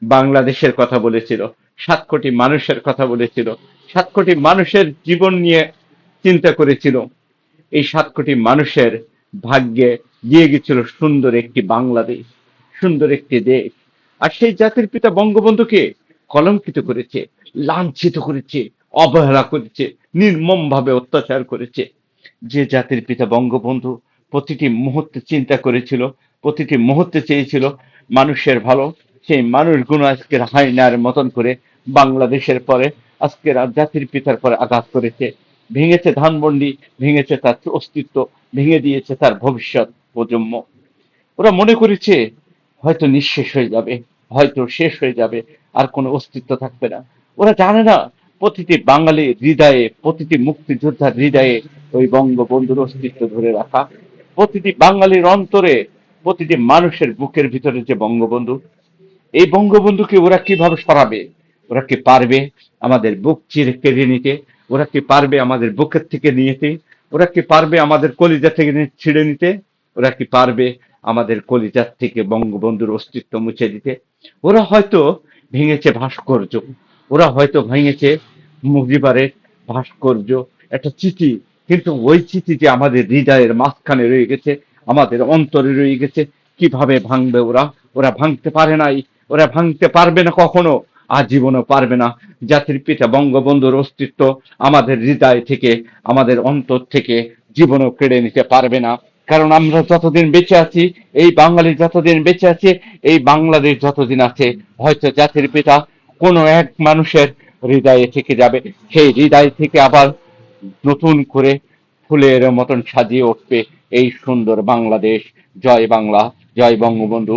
বাংলাদেশের কথা বলেছিল, 7 কোটি মানুষের কথা বলেছিল, 7 কোটি মানুষের জীবন নিয়ে চিন্তা করেছিল। এই 7 কোটি মানুষের ভাগ্যে দিয়ে গেছিল সুন্দর একটি বাংলাদেশ, সুন্দর একটি দেশ। আর সেই জাতির পিতা বঙ্গবন্ধুকে কলঙ্কিত করেছে, লাঞ্ছিত করেছে, অবহেলা করেছে, নির্মমভাবে অত্যাচার করেছে। যে জাতির পিতা বঙ্গবন্ধু প্রতিটি মুহূর্তে চিন্তা করেছিল, প্রতিটি মুহূর্তে চেয়েছিল মানুষের ভালো, সেই মানুষগুলো আজকের হায়নার মতন করে বাংলাদেশের পরে আজকের জাতির পিতার পরে আঘাত করেছে, ভেঙেছে ধানমন্ডি, ভেঙেছে তার অস্তিত্ব, ভেঙে দিয়েছে তার ভবিষ্যৎ প্রজন্ম। ওরা মনে করেছে হয়তো নিঃশেষ হয়ে যাবে, হয়তো শেষ হয়ে যাবে, আর কোনো অস্তিত্ব থাকবে না। ওরা জানে না প্রতিটি বাঙালির হৃদয়ে, প্রতিটি মুক্তিযোদ্ধার হৃদয়ে ওই বঙ্গবন্ধুর অস্তিত্ব ধরে রাখা, প্রতিটি বাঙালির অন্তরে, প্রতিটি মানুষের বুকের ভিতরে যে বঙ্গবন্ধু, এই বঙ্গবন্ধুকে ওরা কিভাবে সরাবে? ওরা কি পারবে আমাদের বুক চিরে কেড়ে নিতে? ওরা কি পারবে আমাদের বুকের থেকে নিতে? ওরা কি পারবে আমাদের কলিজা থেকে ছিঁড়ে নিতে? ওরা কি পারবে আমাদের কলিজার থেকে বঙ্গবন্ধুর অস্তিত্ব মুছে দিতে? ওরা হয়তো ভেঙেছে ভাস্কর্য, ওরা হয়তো ভেঙেছে মুজিবারের ভাস্কর্য, একটা চিঠি, কিন্তু ওই চিঠি যে আমাদের হৃদয়ের মাঝখানে রয়ে গেছে, আমাদের অন্তরে রয়ে গেছে। কিভাবে ভাঙবে ওরা? ওরা ভাঙতে পারে নাই, ওরা ভাঙতে পারবে না কখনো, আজীবনও পারবে না। জাতির পিতা বঙ্গবন্ধুর অস্তিত্ব আমাদের হৃদয় থেকে, আমাদের অন্তর থেকে জীবনও কেড়ে নিতে পারবে না। কারণ আমরা যতদিন বেঁচে আছি, এই বাঙালি যতদিন বেঁচে আছে, এই বাংলাদেশ যতদিন আছে, হয়তো জাতির পিতা কোনো এক মানুষের হৃদয়ে থেকে যাবে। সেই হৃদয় থেকে আবার নতুন করে ফুলের মতন সাজিয়ে উঠবে এই সুন্দর বাংলাদেশ। জয় বাংলা, জয় বঙ্গবন্ধু।